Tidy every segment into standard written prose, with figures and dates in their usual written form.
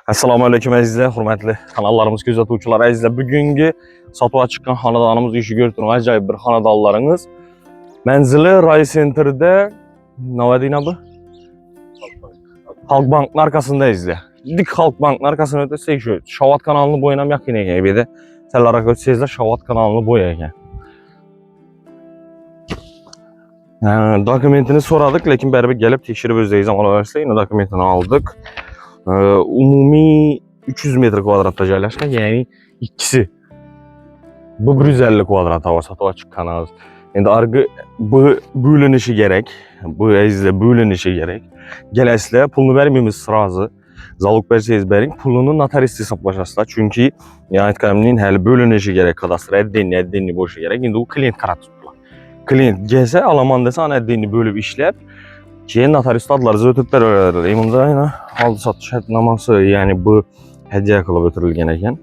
Assalamu alaykum əzizlər, hörmətli kanallarımız gözətuvçuları əzizlər. Bugünkü satışa çıxan xanadanımız işi görürəm. Acayip bir xanadallarınız. Mənzili Ray Center'də nə bu? Halk Bank'ın arkasında izlə. Dik Halk Bank'ın arkasında ötəsək şu Şavat kanalını boyunam yaxın ekan. Bir də tələrək ötsəzlər Şavat kanalını boyayan. Dokumentini soradık, lakin bərabər gəlib tekşirib özdeyiz ama yine dokumentini aldık. Umumi 300 metr kvadratda yerləşən, yəni ikisi. Bu 150 kvadrat hava satışa çıxanız. İndi arqı bu bölünüşü gerek. Bu əzizlə bölünüşü gerek. Gələsilə pulunu verməyimiz sırası. Zalog versəyiz bərin pulunu notaristi hesablaşasılar. Çünki nihayət qəminin hələ bölünüşü gerek kadastr əddenni boşu gerek. İndi o klient karat tutdular. Klient gəlsə alaman desə ana əddenni bölüb işləb keyin notarist adları ötüblər öyrədir. Eymunda yine aldı satış hədnaması, yani bu hədiyyə qılıb ötürülgən ekan.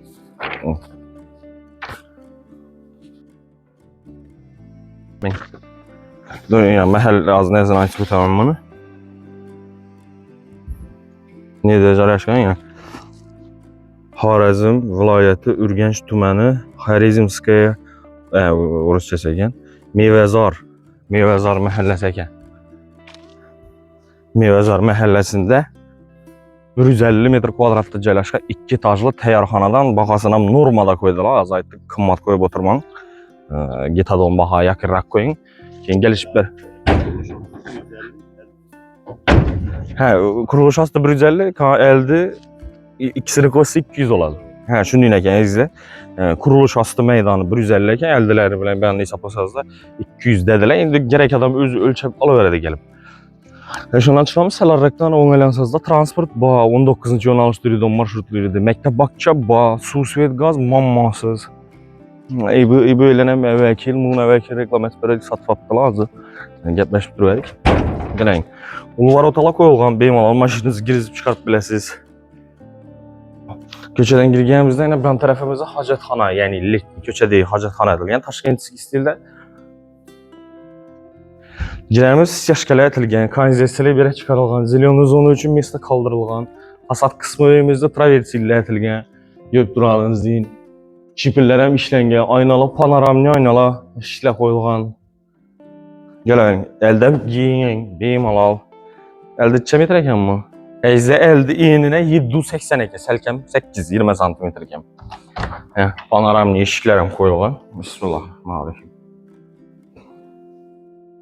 Məhəll ağzına yazın açıb ötəməm bunu. Nədə cərəşkən ya? Xorazm vilayəti Ürgənç tüməni Xarizmskaya orası çəkən Meyvəzar məhəlləsi ekan. Meyvəzar məhəlləsində 150 metr kvadratda yerləşən 2 etajlı təyarxanadan baxasına normada qoydular. Azaytlı qımmat qoyub oturmağın. Getadon baha yakıraq qoyun. Keyin gəlişiblər. Kuruluş asdı 150, əldi ikisini qoysa 200 olacaq. Şunu dinəkən izlə. Kuruluş asdı meydanı 150 ekan, əldiləri bilən bəyanını hesablasanız da 200 dedilər. İndi gərək adam öz ölçəb alıverədə gəlib. Şundan çıxmamız Səlarraqdan oynalansız da transport ba 19-cu yolun alışdırıdan marşrutlarıydı. Məktəb Bakça ba su, svet, qaz mammasız. Bu elənəm əvvəlki il, bunun əvvəlki reklam etbərək satıb lazım. Gəpləşib durarıq. Gələn. Ulvar otala qoyulğan beymalar maşınınızı girib çıxarıb biləsiniz. Köçədən girgəyimizdə yine bir tərəfimizdə hacətxana, yəni köçə deyil, hacətxanadır. Yəni Taşkent stildə girərimiz yaşqələ ətilgən, kanalizasiyalı bir çıxarılğan, zilyon zonu üçün meslə kaldırılğan, fasad qismi evimizdə traversi ilə ətilgən, görüb durağınız deyin, şipillər həm işləngən, aynalı, panoramli aynalı işlə qoyulğan. Gələn, əldən giyin, beyim alal. Əldə 2 metr əkən mi? Əzə əldə eninə 780 əkən, səlkəm 8-20 cm əkən. Panoramli işiklərəm qoyulğan. Bismillahirrahmanirrahim.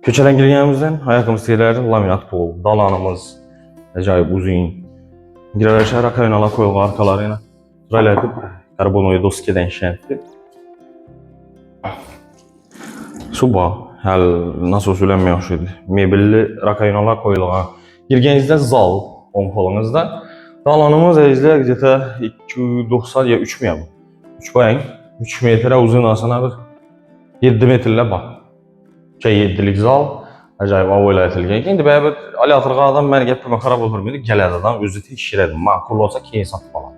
Köçədən girgəyimizdən ayaqımız deyilər, laminat pol, dalanımız, acayip uzun. Girərək rakaynalar qoyulğan arkaları ilə. Turaylardı, karbonoyu dost gedən şəhətdir. Suba, həl nasıl söylənmə yaxşıydı. Mebelli rakaynalar qoyulğan. Girgəyinizdə zal, onkolunuzda. Dalanımız əzizlər gecətə 290 ya 3 miyəm? 3 bayın, 3 metrə uzun asana bir 7 metrlə bax. 7'lik zal, acayip avoyla etilgən. İndi bəyabət aleatırğa adam mənə gəpirmə xarab olurmuydu. Gələd adam özü tekşirədim. Makul olsa keyin satıb alam.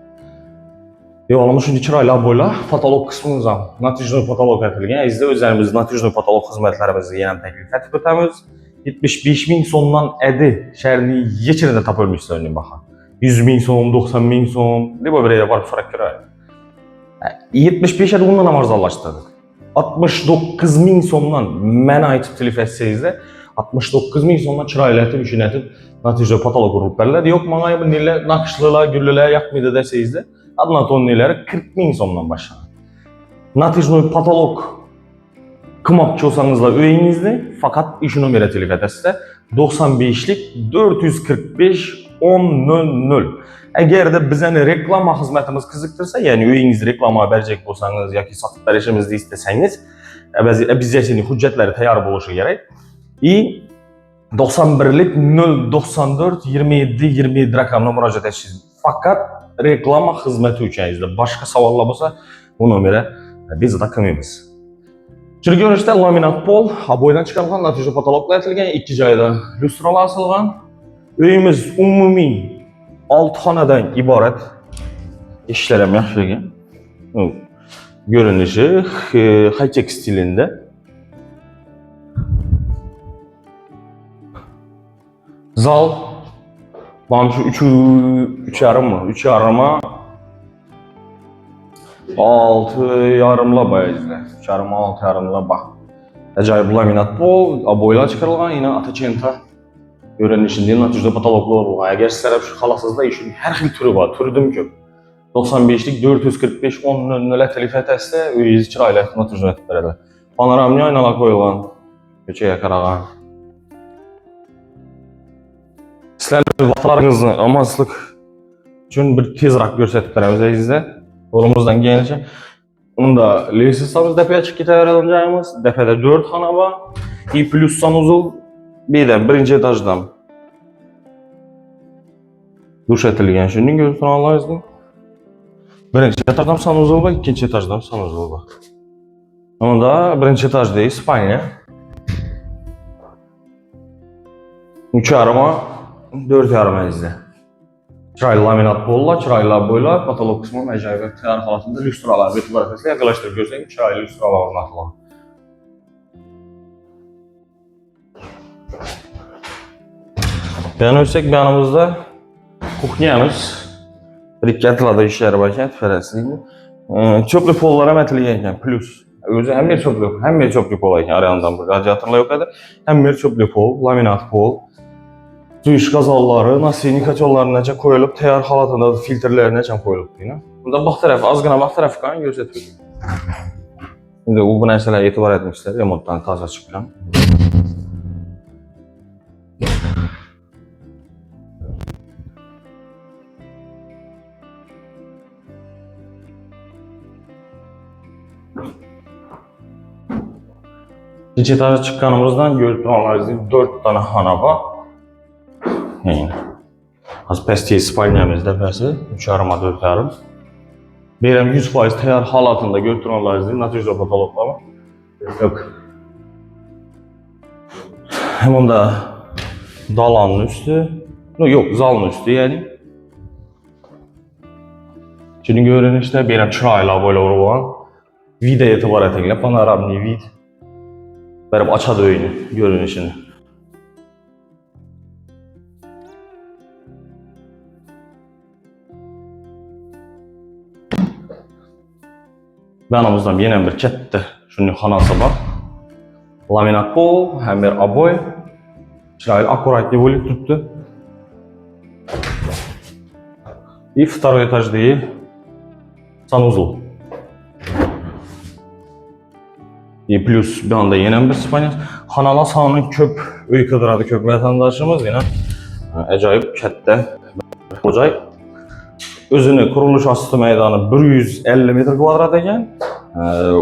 Yolumuz şimdi kirayla boyla patolog kısmımızdan natijli patolog etilgən. Əzizdə özlərimiz natijli patolog xizmətlərimizi yenə təklif etib ötəmiz. 75.000 sondan ədi şəhərini yeçirində tap ölmüşsə önlüyün baxa. 100.000 son, 90.000 son, bu birəyə var sonra kirayla. 75 ədi bundan amarzallaşdırdık. 69.000 sondan mənə ait telif etsəyizdə 69.000 sondan kirayla etib, işin etib natijə patolog qurulub bərlər. Yox, mənə nilə naqşlılar, güllülər yaxmıydı desəyizdə adına ton niləri 40.000 sondan başlanır. Natijə patolog kımapçı olsanızla öyünüzdə fakat işin o merə telif edəsizdə 95'lik 445 1000. Əgər də bizən reklama xizmətimiz qızıqdırsa, yəni öyünüz reklama verəcək olsanız, ya ki satıb verişimizdə istəsəniz, bizcəsinin hüccətləri təyar buluşu gərək. 91'lik 094 27 27 rəqamına müraciət edirsiniz. Fakat reklama xizməti üçünüzdə başqa savallamışsa, bu nömrə biz də qımıyız. Çünki görüşdə laminat pol, aboydan çıxarılğan, natijə patologla etilgən, 2 cayda lüstralar asılğan. Öyümüz umumi 6 xanadan ibarət işlərəm yaxşıqən. Görünüşü high-tech stilində. Zal Bana şu 3 yarım mı? 3 yarıma 6 yarımla bayızdı. 3 yarıma 6 yarımla bak. Acayip laminat bol, aboylar çıkarılgan yine Atakenta öğrenişinde natürde patologlar var. Eğer sizlere şu halasızda işin her xil türü var, türüdüm ki. 95'lik 445 10 nölə telif etəsə, öyiz kirayla natürde etdirələr. Panoramni aynalar koyulgan, köçəyə qarağan. Sizler vaxtlarınızı amansızlık üçün bir tezrak görsətib verəmiz əzizdə. Yolumuzdan gelince. Onun da lisensimiz dəfəyə çıxıb getəyərələcəyimiz. Dəfədə 4 xana var. I plus sanuzul birdən birinci etajdan. Duş etilgən şimdi gözünü anlayırsın. Birinci etajdan sanuzul var, ikinci etajdan sanuzul var. Onda birinci etajdayız, İspanya. 3 yarıma 4 yarıma izle. Çıraylı laminat bolla, çıraylı boyla, patolog kısmı məcayib təyar halatında lüstralar, betülər fəsilə yaxınlaşdırıb görsək, çıraylı lüstralar ornatılar. Beğenirsek yanımızda kuxnyamız, diqqətlə işləri bakən, fərəsliyi. Çöplü pollara mətiliyən, plus. Özü həm bir çöplü pol olarkən, arayandan bir radiatorla yoxadır, həm bir çöplü pol, laminat pol. Duyuş qazalları, nasini kaçolları necə koyulub, təyar halatında filtrləri necə koyulub. Burada bax tərəf, az qına bax tərəf qan göstərir. Şimdi bu nəsələ etibar etmişlər, remontdan taza çıxıram. İkinci etaja çıxqanımızdan gördüyünüz 4 tane xana var. Az pəstəyi spalnyamız dəfəsi, 3 yarıma 4 yarım. Beyrəm 100% təyar halatında götürənlər natürdə patologlar var. Yox. Həmən də dalanın üstü, yox, zalın üstü yəni. Şimdi görünüşdə beyrəm çırayla böyle vurulan vida etibar etəklə, panoramni vid. Beyrəm aça döyünü görünüşünü. Yanımızdan yine bir katta şunun xanası var. Laminat pol, hem bir aboy. Çıraylı akkuratli bo'lib turibdi. И второй этаждagi sanuzul. И plus bir anda yine bir spanyol. Xanalar sani köp, uy qidiradi köp vatandaşımız yine. Acayip katta hocay. Özünü kuruluş asıtı meydanı 150 metr kvadrat ekan.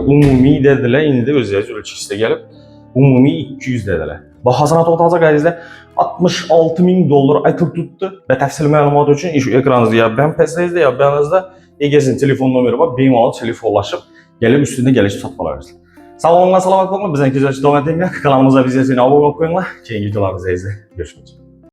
Umumi dediler, indi de özləri ölçüsüdə gəlib. Umumi 200 dediler. Bahasına totalca qərizdə $66.000 aytılıb tutdu. Və təfsil məlumat üçün iş ekranınızda ya ben pəsənizdə ya bənizdə EGS'in telefon numeri var. Beyimalı telefonlaşıb gəlib üstündə gəlişib satmalarınız. Sağ olun, salamat olun. Bizden güzel davam edin. Kanalımıza bize abone olun. Keyifli videolarımızı izleyin. Görüşmek üzere.